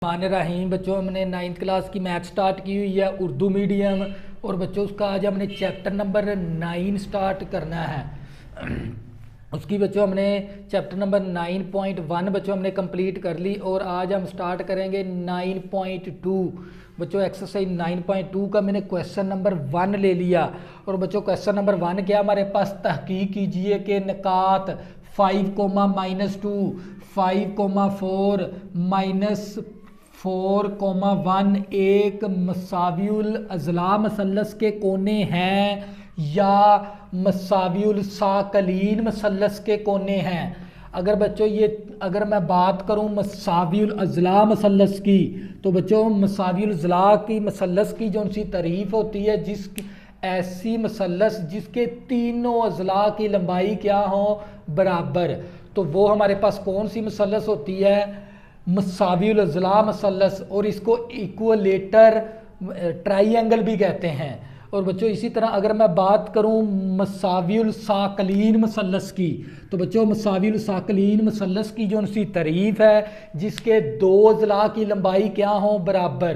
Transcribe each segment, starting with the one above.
रहीम बच्चों, हमने 9th class की मैथ स्टार्ट की हुई है, उर्दू मीडियम। और बच्चों उसका आज हमने चैप्टर नंबर 9 स्टार्ट करना है। उसकी बच्चों हमने चैप्टर नंबर 9.1 बच्चों हमने कंप्लीट कर ली और आज हम स्टार्ट करेंगे 9.2। बच्चों एक्सरसाइज 9.2 का मैंने क्वेश्चन नंबर 1 ले लिया। और बच्चों क्वेश्चन नंबर 1 क्या हमारे पास, तहकीक कीजिए कि निकात 5,-2, 5,4 -4,1 एक मसावियुल अज़ला मसलस के कोने हैं या मसावियुल साकलीन मसलस के कोने हैं। अगर बच्चों अगर मैं बात करूं मसावियुल अज़ला मसलस की, तो बच्चों मसावियुल अज़ला की मसलस की जो सी तारीफ होती है, जिस ऐसी मसलस जिसके तीनों अज़ला की लंबाई क्या हो, बराबर, तो वो हमारे पास कौन सी मसलस होती है, मसावियुल अज़ला मसलस। और इसको इक्वलेटर ट्राइंगल भी कहते हैं। और बच्चों इसी तरह अगर मैं बात करूं मसावियुल साकलीन मसलस की, तो बच्चों मसावियुल साकलीन मसलस की जो सी तारीफ है, जिसके दो अज़ला की लंबाई क्या हो, बराबर।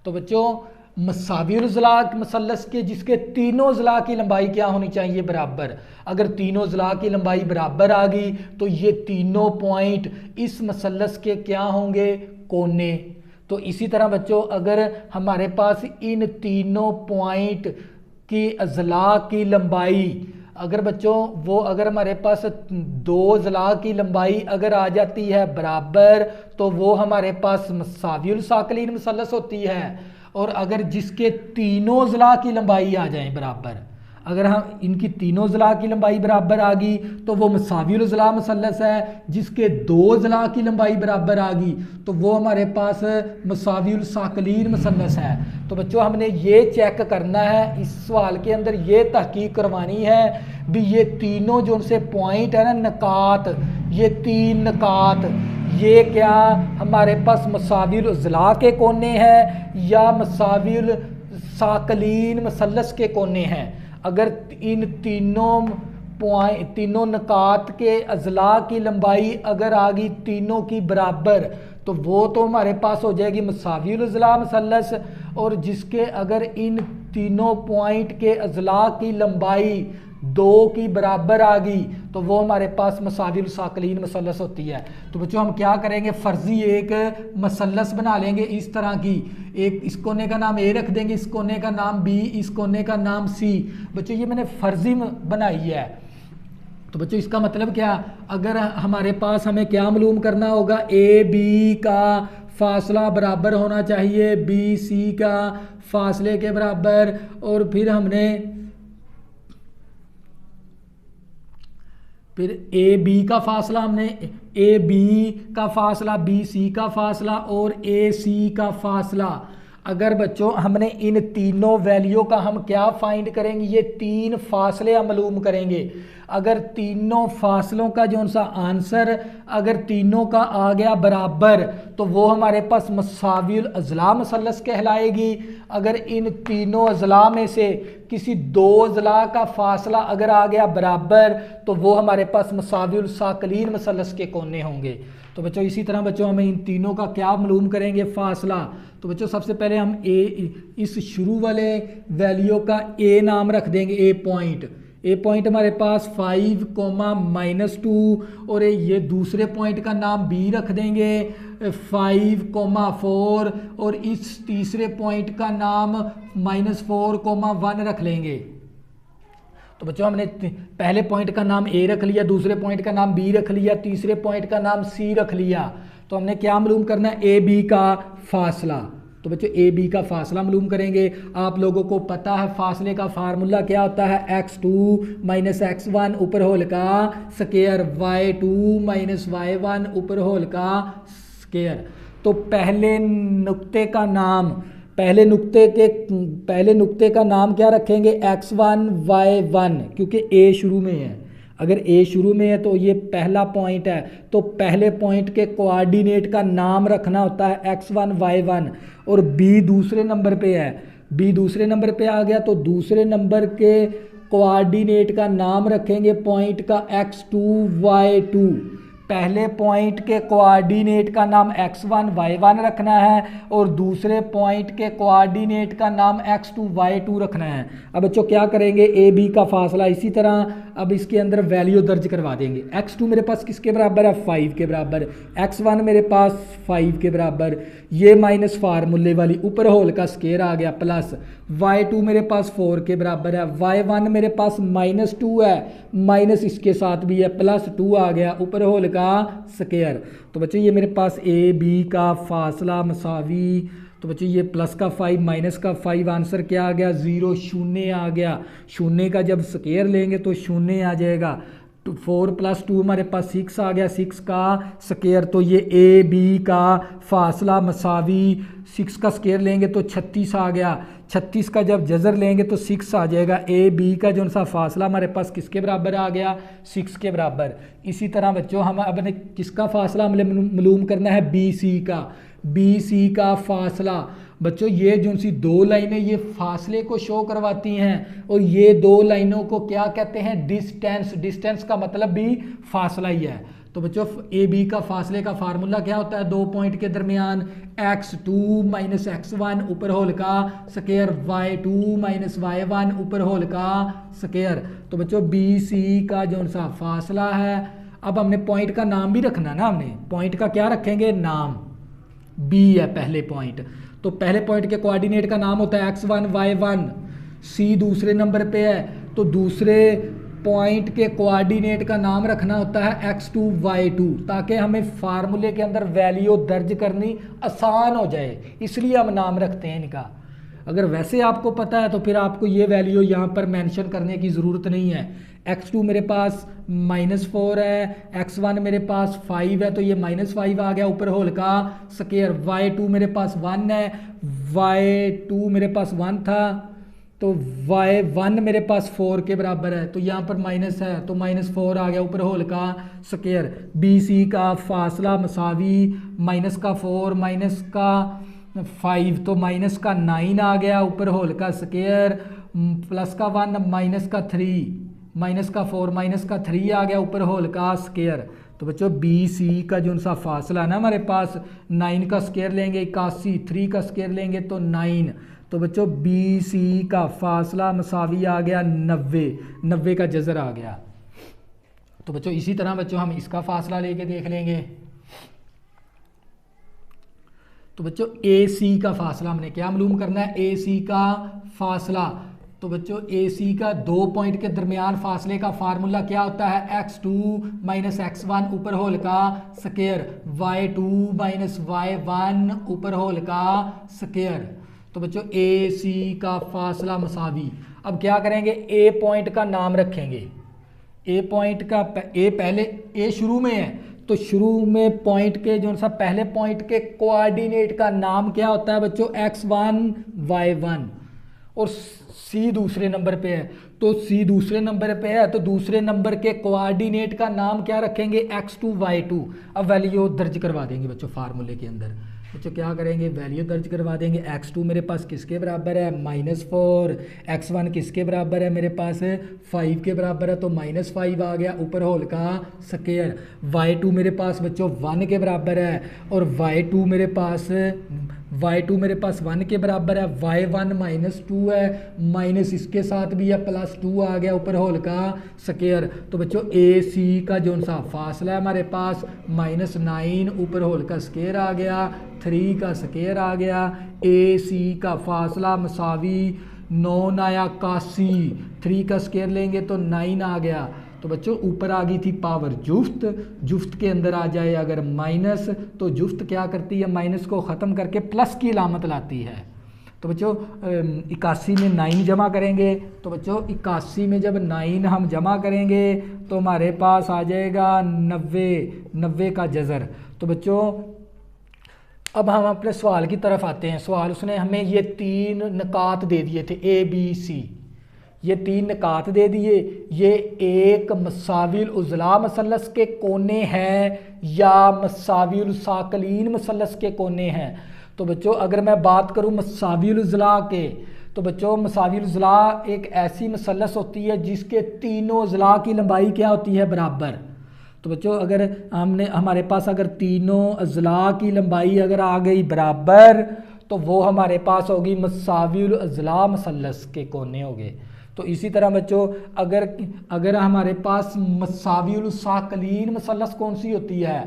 तो बच्चों मसावियुल अज़ला मसलस के जिसके तीनों अज़ला की लंबाई क्या होनी चाहिए, बराबर। अगर तीनों अज़ला की लंबाई बराबर आ गई तो ये तीनों पॉइंट इस मसलस के क्या होंगे, कोने। तो इसी तरह बच्चों अगर हमारे पास इन तीनों पॉइंट की अज़ला की लंबाई, अगर बच्चों वो अगर हमारे पास दो अज़ला की लंबाई अगर आ जाती है बराबर, तो वो हमारे पास मसावियुल साकलीन मसलस होती है। और अगर जिसके तीनों अज़ला की लंबाई आ जाए बराबर, अगर हम इनकी तीनों अज़ला की लंबाई बराबर आ गई तो वो मसावियुल अज़ला मसलस है। जिसके दो अज़ला की लंबाई बराबर आ गई तो वो हमारे पास मसावियुल साकलीन मसलस है। तो बच्चों हमने ये चेक करना है, इस सवाल के अंदर ये तहकीक करवानी है भी ये तीनों जो उनसे पॉइंट है ना, नकात, ये तीन नकात, ये क्या हमारे पास मसावियुल अज़ला के कोने हैं या मसावियुल साकलीन मसलस के कोने हैं। अगर इन तीनों नकात के अज़ला की लंबाई अगर आ गई तीनों की बराबर, तो वो तो हमारे पास हो जाएगी मसावियुल अज़ला मसलस। और जिसके अगर इन तीनों पॉइंट के अज़ला की लंबाई दो की बराबर आ गई तो वो हमारे पास मसावियुल साकलीन मसलस होती है। तो बच्चों हम क्या करेंगे, फ़र्ज़ी एक मसलस बना लेंगे इस तरह की। एक इस कोने का नाम ए रख देंगे, इस कोने का नाम बी, इस कोने का नाम सी। बच्चों ये मैंने फ़र्ज़ी बनाई है। तो बच्चों इसका मतलब क्या, अगर हमारे पास हमें क्या मालूम करना होगा, ए बी का फासला बराबर होना चाहिए बी सी का फासले के बराबर। और फिर ए बी का फासला हमने ए बी का फासला, बी सी का फासला और ए सी का फासला। अगर बच्चों हमने इन तीनों वैल्यू का हम क्या फाइंड करेंगे, ये तीन फासले हम मालूम करेंगे। अगर तीनों फासलों का जो सा आंसर अगर तीनों का आ गया बराबर, तो वो हमारे पास मसावियुल अज़ला मसलस कहलाएगी। अगर इन तीनों अज़ला में से किसी दो अज़ला का फासला अगर आ गया बराबर, तो वो हमारे पास मसावियुल साकलीन मसलस के कोने होंगे। तो बच्चों इसी तरह बच्चों हमें इन तीनों का क्या मालूम करेंगे, फासला। तो बच्चों सबसे पहले हम इस शुरू वाले वैल्यू का ए नाम रख देंगे, ए पॉइंट हमारे पास 5, -2 और ये दूसरे पॉइंट का नाम बी रख देंगे 5, 4 और इस तीसरे पॉइंट का नाम -4, 1 रख लेंगे। तो बच्चों हमने पहले पॉइंट का नाम ए रख लिया, दूसरे पॉइंट का नाम बी रख लिया, तीसरे पॉइंट का नाम सी रख लिया। तो हमने क्या मालूम करना है, ए बी का फासला। तो बच्चों ए बी का फासला मालूम करेंगे। आप लोगों को पता है फासले का फार्मूला क्या होता है, x2 - x1 ऊपर होल का स्क्वायर, y2 - y1 ऊपर होल का स्क्वायर। तो पहले नुक्ते का नाम क्या रखेंगे, x1 y1, क्योंकि a शुरू में है। अगर a शुरू में है तो ये पहला पॉइंट है, तो पहले पॉइंट के कोऑर्डिनेट का नाम रखना होता है x1 y1। और b दूसरे नंबर पे है, b दूसरे नंबर पे आ गया तो दूसरे नंबर के कोऑर्डिनेट का नाम रखेंगे पॉइंट का x2 y2। पहले पॉइंट के कोऑर्डिनेट का नाम x1 y1 रखना है और दूसरे पॉइंट के कोऑर्डिनेट का नाम x2 y2 रखना है। अब बच्चों क्या करेंगे, ए बी का फासला इसी तरह अब इसके अंदर वैल्यू दर्ज करवा देंगे। x2 मेरे पास किसके बराबर है, 5 के बराबर, x1 मेरे पास 5 के बराबर, ये माइनस फार्मूले वाली ऊपर होल का स्केयर आ गया प्लस y2 मेरे पास 4 के बराबर है, y1 मेरे पास -2 है, माइनस इसके साथ भी है प्लस 2 आ गया ऊपर होल का स्केयर। तो बच्चों ये मेरे पास ए बी का फासला मसावी, तो बच्चों ये प्लस का 5 माइनस का 5, आंसर क्या आ गया 0, शून्य आ गया। शून्य का जब स्केयर लेंगे तो शून्य आ जाएगा। 4 + 2 हमारे पास 6 आ गया, 6 का स्केयर, तो ये ए बी का फासला मसावी 6 का स्केयर लेंगे तो 36 आ गया। 36 का जब जज़र लेंगे तो 6 आ जाएगा। ए बी का जो सा फासला हमारे पास किसके बराबर आ गया, 6 के बराबर। इसी तरह बच्चों हम अपने किसका फासला हमें मालूम करना है, बी सी का। बी सी का फासला बच्चों ये जो सी दो लाइनें ये फासले को शो करवाती हैं और ये दो लाइनों को क्या कहते हैं, डिस्टेंस। डिस्टेंस का मतलब भी फासला ही है। तो बच्चों ए बी का फासले का फार्मूला क्या होता है, दो पॉइंट के दरमियान x2 - x1 ऊपर होल का स्केयर, y2 - y1 ऊपर होल का स्केयर। तो बच्चों बी सी का जो सा फासला है, अब हमने पॉइंट का नाम भी रखना ना, हमने पॉइंट का क्या रखेंगे, नाम। बी है पहले पॉइंट, तो पहले पॉइंट के कोऑर्डिनेट का नाम होता है x1 y1। सी दूसरे नंबर पे है तो दूसरे पॉइंट के कोऑर्डिनेट का नाम रखना होता है x2 y2, ताकि हमें फार्मूले के अंदर वैल्यू दर्ज करनी आसान हो जाए, इसलिए हम नाम रखते हैं इनका। अगर वैसे आपको पता है तो फिर आपको ये वैल्यू यहाँ पर मेंशन करने की ज़रूरत नहीं है। x2 मेरे पास -4 है, x1 मेरे पास 5 है तो ये -5 आ गया ऊपर होल का स्केयर। y2 मेरे पास 1 है, y2 मेरे पास 1 था तो y1 मेरे पास 4 के बराबर है, तो यहाँ पर माइनस है तो -4 आ गया ऊपर होल का स्केयर। बी सी का फासला मसावी माइनस का 4 माइनस का 5 तो माइनस का 9 आ गया ऊपर होल का स्केयर, प्लस का 1 माइनस का 3 माइनस का 4 माइनस का 3 आ गया ऊपर होल का स्केयर। तो बच्चों बी सी का जो सा फासला है ना हमारे पास, 9 का स्केयर लेंगे 81, 3 का स्केयर लेंगे तो 9, तो बच्चों बी सी का फासला मसावी आ गया 90, 90 का जज़र आ गया। तो बच्चों इसी तरह बच्चों हम इसका फासला लेके देख लेंगे। तो बच्चों ए सी का फासला हमने क्या मालूम करना है, ए सी का फासला। तो बच्चों ए सी का दो पॉइंट के दरमियान फासले का फार्मूला क्या होता है, x2 - x1 ऊपर होल का स्केयर, y2 - y1 ऊपर होल का स्केयर। तो बच्चों ए सी का फासला मसावी। अब क्या करेंगे, ए पॉइंट का नाम रखेंगे। ए पॉइंट का ए पहले ए शुरू में है तो शुरू में पॉइंट के जो सा पहले पॉइंट के कोऑर्डिनेट का नाम क्या होता है बच्चों, x1 y1, और सी दूसरे नंबर पे है तो सी दूसरे नंबर पे है तो दूसरे नंबर के कोऑर्डिनेट का नाम क्या रखेंगे, x2 y2। अब वैल्यू दर्ज करवा देंगे बच्चों फार्मूले के अंदर। बच्चों क्या करेंगे, वैल्यू दर्ज करवा देंगे। x2 मेरे पास किसके बराबर है, -4, x1 किसके बराबर है, मेरे पास 5 के बराबर है तो -5 आ गया ऊपर होल का स्केयर। y2 मेरे पास बच्चों 1 के बराबर है और y2 मेरे पास 1 के बराबर है, y1 -2 है, माइनस इसके साथ भी है प्लस 2 आ गया ऊपर होल का स्केयर। तो बच्चों ए सी का जो सा फासला है हमारे पास -9 ऊपर होल का स्केयर आ गया, 3 का स्केयर आ गया। ए सी का फासला मसावी 9 आया 81, 3 का स्केयर लेंगे तो 9 आ गया। तो बच्चों ऊपर आ गई थी पावर जुफ्त, जुफ्त के अंदर आ जाए अगर माइनस तो जुफ्त क्या करती है, माइनस को ख़त्म करके प्लस की अलामत लाती है। तो बच्चों 81 में 9 जमा करेंगे, तो बच्चों 81 में जब 9 हम जमा करेंगे तो हमारे पास आ जाएगा 90 का जज़र। तो बच्चों अब हम अपने सवाल की तरफ आते हैं। सवाल उसने हमें ये 3 निकात दे दिए थे ए बी सी, ये 3 निकात दे दिए। ये एक मसाविल उज़ला मसलस के कोने हैं या मसाविल साकलीन मसलस के कोने हैं। तो बच्चों अगर मैं बात करूं मसाविल उज़ला के, तो बच्चों मसाविल उज़ला एक ऐसी मसलस होती है जिसके तीनों उज़ला की लंबाई क्या होती है, बराबर। तो बच्चों अगर हमारे पास अगर तीनों अजला की लंबाई अगर आ गई बराबर तो वो हमारे पास होगी मसावियुल अजला मसलस के कोने हो गए। तो इसी तरह बच्चों अगर हमारे पास मसावियुल साकलीन मसलस कौन सी होती है,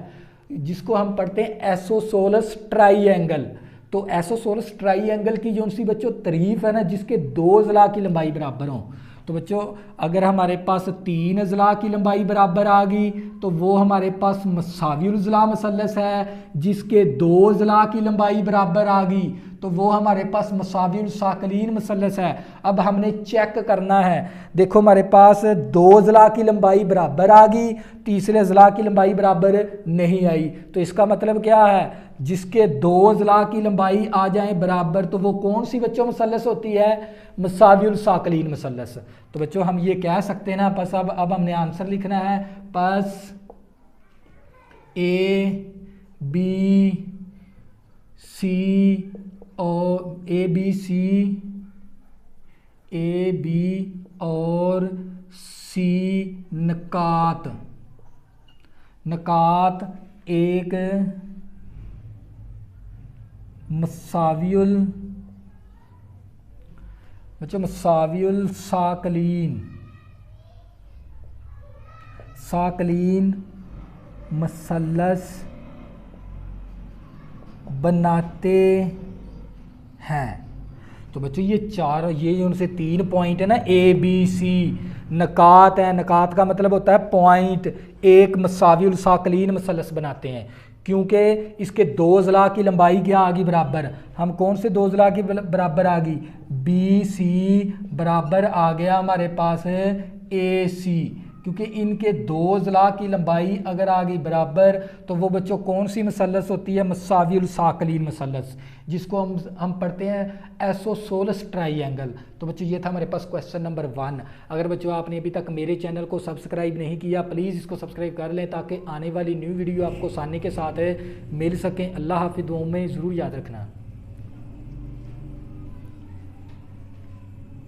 जिसको हम पढ़ते हैं एसोसोलस ट्राइएंगल। तो एसोसोलस ट्राइएंगल की जो सी बच्चों तारीफ है ना, जिसके दो अजला की लंबाई बराबर हों। तो बच्चों अगर हमारे पास तीन अजला की लंबाई बराबर आ गई तो वो हमारे पास मसावियुल अजला मसलस है, जिसके दो अजला की लंबाई बराबर आ गई तो वो हमारे पास मसावियुल साकलीन मसलस है। अब हमने चेक करना है, देखो हमारे पास दो अजला की लंबाई बराबर आ गई, तीसरे अजला की लंबाई बराबर नहीं आई। तो इसका मतलब क्या है, जिसके दो अजला की लंबाई आ जाए बराबर तो वो कौन सी बच्चों मसलस होती है, मसावियुल साकलीन मसलस। तो बच्चों हम ये कह सकते हैं ना, बस अब हमने आंसर लिखना है, बस ए बी सी और ए बी और सी नकात एक मसावियुल साकलीन मसलस बनाते हैं। तो बच्चों ये उनसे तीन पॉइंट है ना, ए बी सी नकात है, नकात का मतलब होता है पॉइंट, एक मसावियुल साकलीन मसलस बनाते हैं क्योंकि इसके दो अजला की लंबाई क्या आ गई बराबर। हम कौन से दो अजला की बराबर आ गई, बी सी बराबर आ गया हमारे पास ए सी, क्योंकि इनके दो अजला की लंबाई अगर आ गई बराबर तो वो बच्चों कौन सी मसलस होती है, मसावियुल साकलीन मसलस, जिसको हम पढ़ते हैं एसोसोलस ट्राइएंगल। तो बच्चों ये था हमारे पास क्वेश्चन नंबर 1। अगर बच्चों आपने अभी तक मेरे चैनल को सब्सक्राइब नहीं किया, प्लीज़ इसको सब्सक्राइब कर लें ताकि आने वाली न्यू वीडियो आपको आसानी के साथ मिल सकें। अल्लाह हाफिज़, दुआओं में ज़रूर याद रखना।